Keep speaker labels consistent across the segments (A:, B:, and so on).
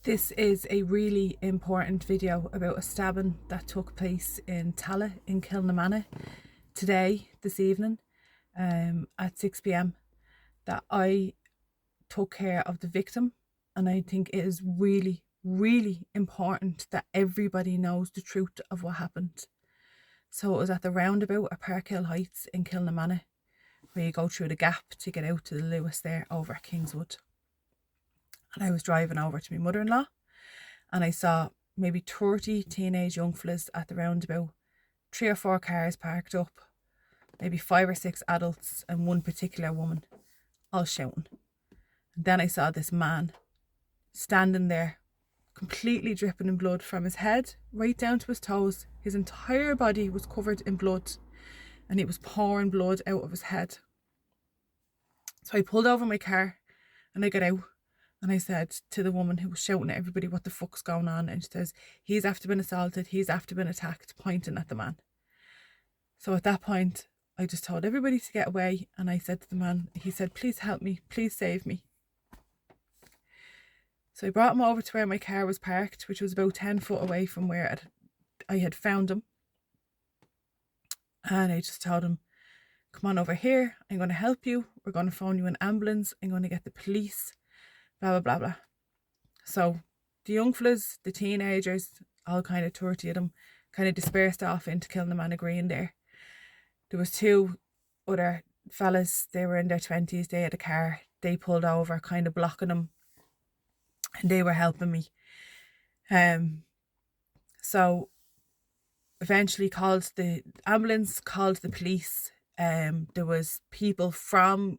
A: This is a really important video about a stabbing that took place in Tallaght in Kilnamanagh this evening at 6 p.m. that I took care of the victim, and I think it is really, really important that everybody knows the truth of what happened. So it was at the roundabout at Parkhill Heights in Kilnamanagh, where you go through the gap to get out to the Lewis there over at Kingswood. And I was driving over to my mother-in-law, and I saw maybe 30 teenage young fellas at the roundabout, 3 or 4 cars parked up, maybe 5 or 6 adults and one particular woman, all shouting. And then I saw this man standing there, completely dripping in blood from his head right down to his toes. His entire body was covered in blood, and it was pouring blood out of his head. So I pulled over my car and I got out. And I said to the woman who was shouting at everybody, "What the fuck's going on?" And she says, "He's after been assaulted, he's after been attacked," pointing at the man. So at that point, I just told everybody to get away. And I said to the man, he said, "Please help me, please save me." So I brought him over to where my car was parked, which was about 10 foot away from where I had found him. And I just told him, "Come on over here, I'm going to help you. We're going to phone you an ambulance. I'm going to get the police. Blah, blah, blah, blah." So the young fellas, the teenagers, all kind of 30 of them, kind of dispersed off into Kilnamanagh Green there. There was 2 other fellas, they were in their 20s, they had a car, they pulled over, kind of blocking them, and they were helping me. So eventually called the ambulance, called the police. There was people from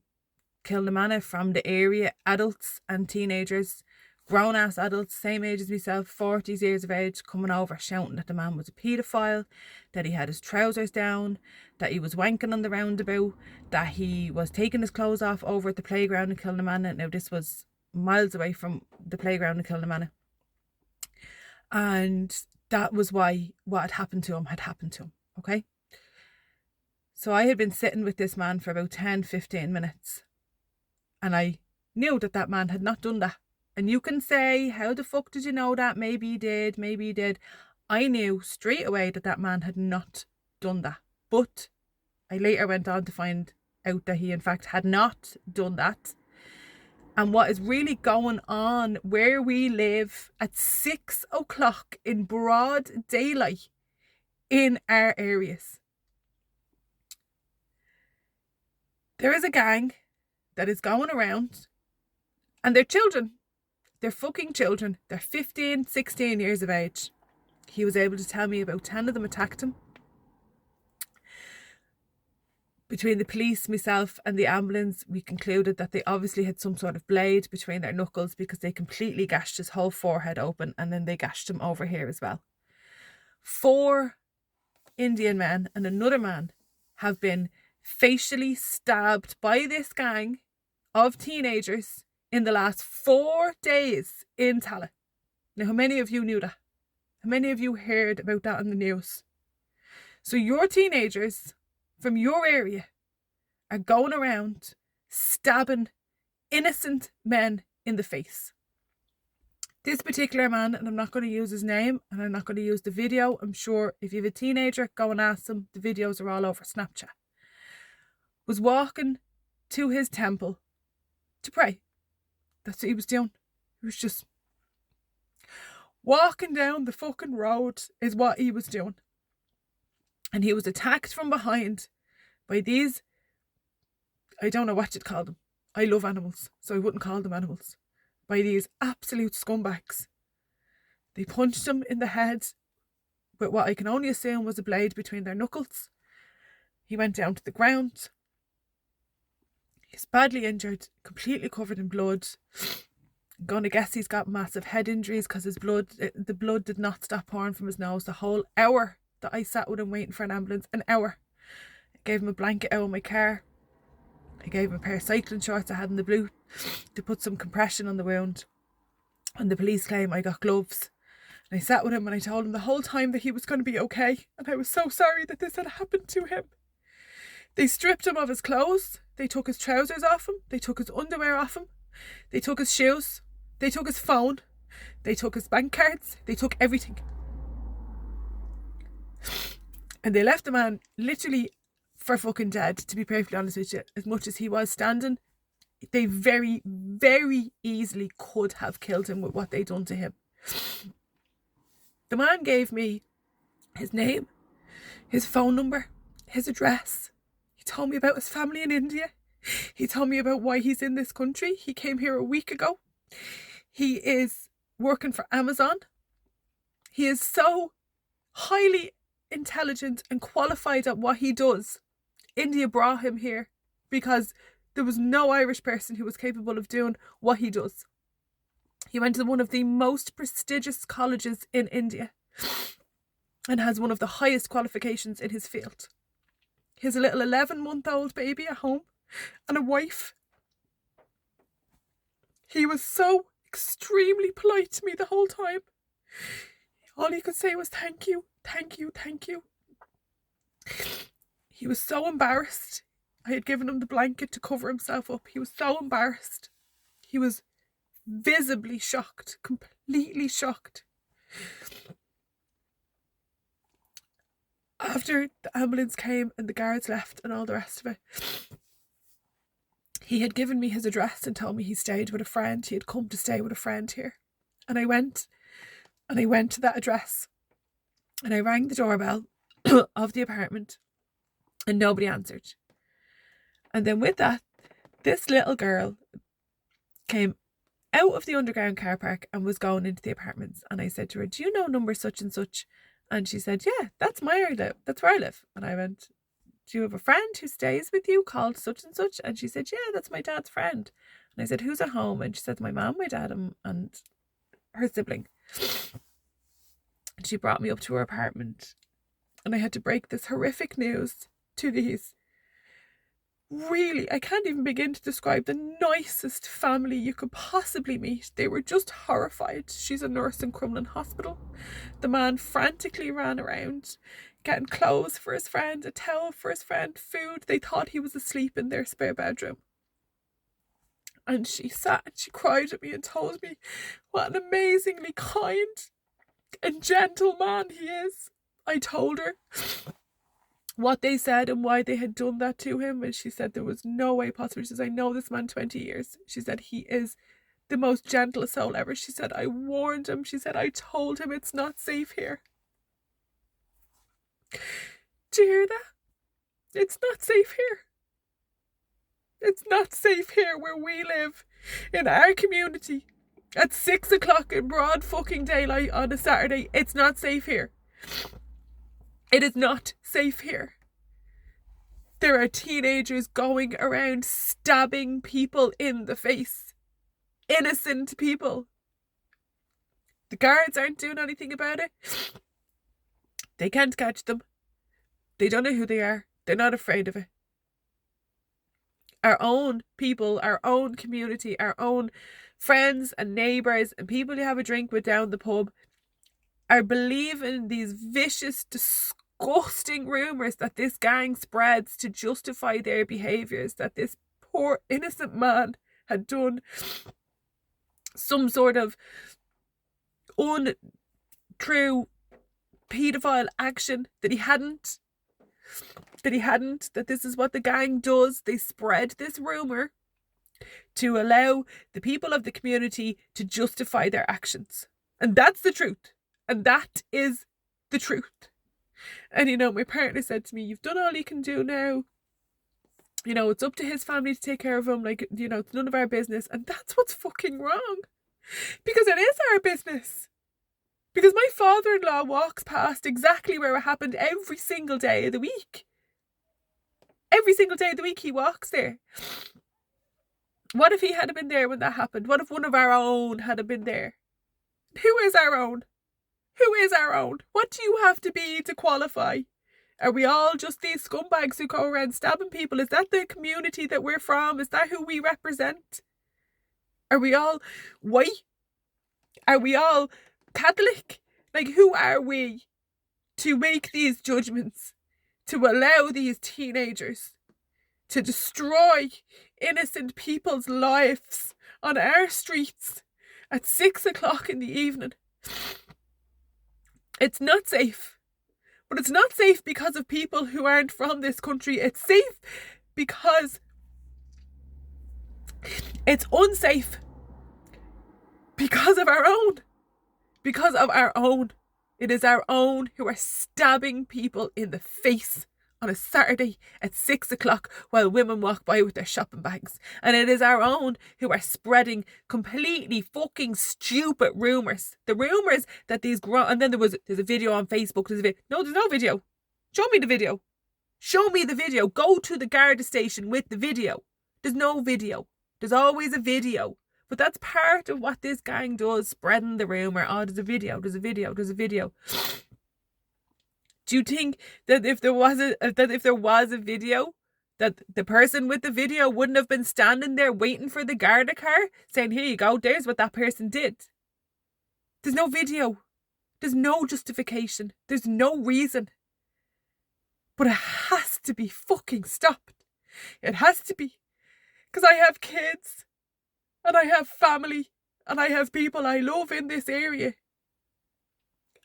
A: Kilnamanagh, from the area, adults and teenagers, grown-ass adults, same age as myself, 40s years of age, coming over shouting that the man was a paedophile, that he had his trousers down, that he was wanking on the roundabout, that he was taking his clothes off over at the playground in Kilnamanagh. Now this was miles away from the playground in Kilnamanagh. And that was why what had happened to him, okay? So I had been sitting with this man for about 10-15 minutes. And I knew that man had not done that. And you can say, "How the fuck did you know that? Maybe he did, maybe he did." I knew straight away that man had not done that. But I later went on to find out that he in fact had not done that. And what is really going on where we live at 6 o'clock in broad daylight in our areas. There is a gang that is going around, and they're children. They're fucking children. They're 15, 16 years of age. He was able to tell me about 10 of them attacked him. Between the police, myself and the ambulance, we concluded that they obviously had some sort of blade between their knuckles, because they completely gashed his whole forehead open, and then they gashed him over here as well. 4 Indian men and another man have been facially stabbed by this gang of teenagers in the last 4 days in Tallaght. Now, how many of you knew that? How many of you heard about that on the news? So your teenagers from your area are going around stabbing innocent men in the face. This particular man, and I'm not going to use his name, and I'm not going to use the video. I'm sure if you have a teenager, go and ask them. The videos are all over Snapchat. Was walking to his temple to pray. That's what he was doing. He was just walking down the fucking road is what he was doing. And he was attacked from behind by these, I don't know what you'd call them. I love animals, so I wouldn't call them animals. By these absolute scumbags. They punched him in the head with what I can only assume was a blade between their knuckles. He went down to the ground. He's badly injured, completely covered in blood. I'm going to guess he's got massive head injuries, because the blood did not stop pouring from his nose the whole hour that I sat with him waiting for an ambulance. An hour. I gave him a blanket out of my car. I gave him a pair of cycling shorts I had in the blue to put some compression on the wound. And the police claim I got gloves. And I sat with him and I told him the whole time that he was going to be okay. And I was so sorry that this had happened to him. They stripped him of his clothes. They took his trousers off him. They took his underwear off him. They took his shoes. They took his phone. They took his bank cards. They took everything. And they left the man literally for fucking dead, to be perfectly honest with you. As much as he was standing, they very, very easily could have killed him with what they done to him. The man gave me his name, his phone number, his address. He told me about his family in India. He told me about why he's in this country. He came here a week ago. He is working for Amazon. He is so highly intelligent and qualified at what he does. India brought him here because there was no Irish person who was capable of doing what he does. He went to one of the most prestigious colleges in India and has one of the highest qualifications in his field. He has a little 11-month-old baby at home and a wife. He was so extremely polite to me the whole time. All he could say was thank you, thank you, thank you. He was so embarrassed. I had given him the blanket to cover himself up. He was so embarrassed. He was visibly shocked, completely shocked. After the ambulance came and the guards left and all the rest of it, he had given me his address and told me he stayed with a friend. He had come to stay with a friend here. And I went to that address and I rang the doorbell of the apartment and nobody answered. And then with that, this little girl came out of the underground car park and was going into the apartments. And I said to her, do you know number such and such? And she said, yeah, that's where I live. And I went, do you have a friend who stays with you called such and such? And she said, yeah, that's my dad's friend. And I said, who's at home? And she said, my mom, my dad, and her sibling. And she brought me up to her apartment. And I had to break this horrific news to these. Really, I can't even begin to describe the nicest family you could possibly meet. They were just horrified. She's a nurse in Crumlin Hospital. The man frantically ran around, getting clothes for his friend, a towel for his friend, food. They thought he was asleep in their spare bedroom. And she sat and she cried at me and told me what an amazingly kind and gentle man he is. I told her what they said and why they had done that to him, and she said there was no way possible. She says, I know this man 20 years. She said he is the most gentle soul ever. She said, I warned him. She said, I told him it's not safe here. Do you hear that? It's not safe here. It's not safe here where we live, in our community, at 6 o'clock in broad fucking daylight on a Saturday. It's not safe here. It is not safe here. There are teenagers going around stabbing people in the face. Innocent people. The guards aren't doing anything about it. They can't catch them. They don't know who they are. They're not afraid of it. Our own people, our own community, our own friends and neighbours and people you have a drink with down the pub are believing these vicious, disgusting rumours that this gang spreads to justify their behaviours, that this poor innocent man had done some sort of untrue paedophile action, that he hadn't, that this is what the gang does. They spread this rumour to allow the people of the community to justify their actions. And that's the truth. And that is the truth. And, you know, my partner said to me, you've done all you can do now. You know, it's up to his family to take care of him. Like, you know, it's none of our business. And that's what's fucking wrong. Because it is our business. Because my father-in-law walks past exactly where it happened every single day of the week. Every single day of the week he walks there. What if he had been there when that happened? What if one of our own had been there? Who is our own? Who is our own? What do you have to be to qualify? Are we all just these scumbags who go around stabbing people? Is that the community that we're from? Is that who we represent? Are we all white? Are we all Catholic? Like, who are we to make these judgments? To allow these teenagers to destroy innocent people's lives on our streets at 6 o'clock in the evening. It's not safe. But it's not safe because of people who aren't from this country. It's safe because it's unsafe because of our own. Because of our own. It is our own who are stabbing people in the face on a Saturday at 6 o'clock while women walk by with their shopping bags. And it is our own who are spreading completely fucking stupid rumours. The rumours that these and then there's a video on Facebook. No, there's no video. Show me the video. Show me the video. Go to the Garda station with the video. There's no video. There's always a video. But that's part of what this gang does, spreading the rumour. Oh, there's a video, there's a video, there's a video. Do you think that if there was a video, that the person with the video wouldn't have been standing there waiting for the Garda car, saying, here you go, there's what that person did? There's no video. There's no justification. There's no reason. But it has to be fucking stopped. It has to be. Because I have kids. And I have family. And I have people I love in this area.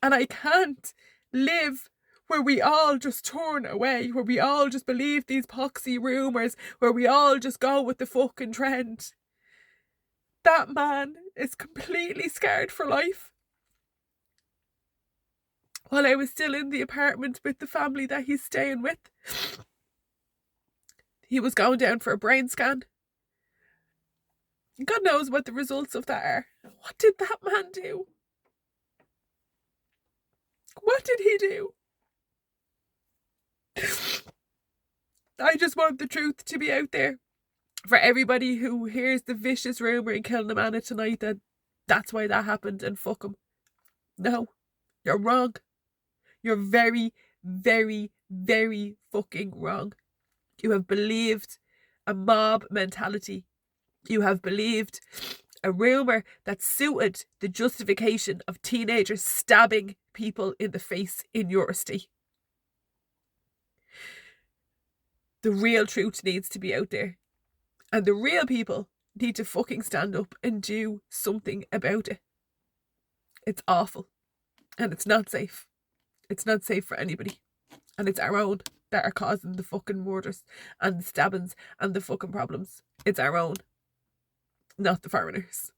A: And I can't live where we all just turn away, where we all just believe these poxy rumours, where we all just go with the fucking trend. That man is completely scarred for life. While I was still in the apartment with the family that he's staying with, he was going down for a brain scan. God knows what the results of that are. What did that man do? What did he do? I just want the truth to be out there for everybody who hears the vicious rumour in Kilnamana tonight that that's why that happened, and fuck him. No, you're wrong. You're very, very, very fucking wrong. You have believed a mob mentality. You have believed a rumour that suited the justification of teenagers stabbing people in the face in your city. The real truth needs to be out there. And the real people need to fucking stand up and do something about it. It's awful. And it's not safe. It's not safe for anybody. And it's our own that are causing the fucking murders and the stabbings and the fucking problems. It's our own. Not the foreigners.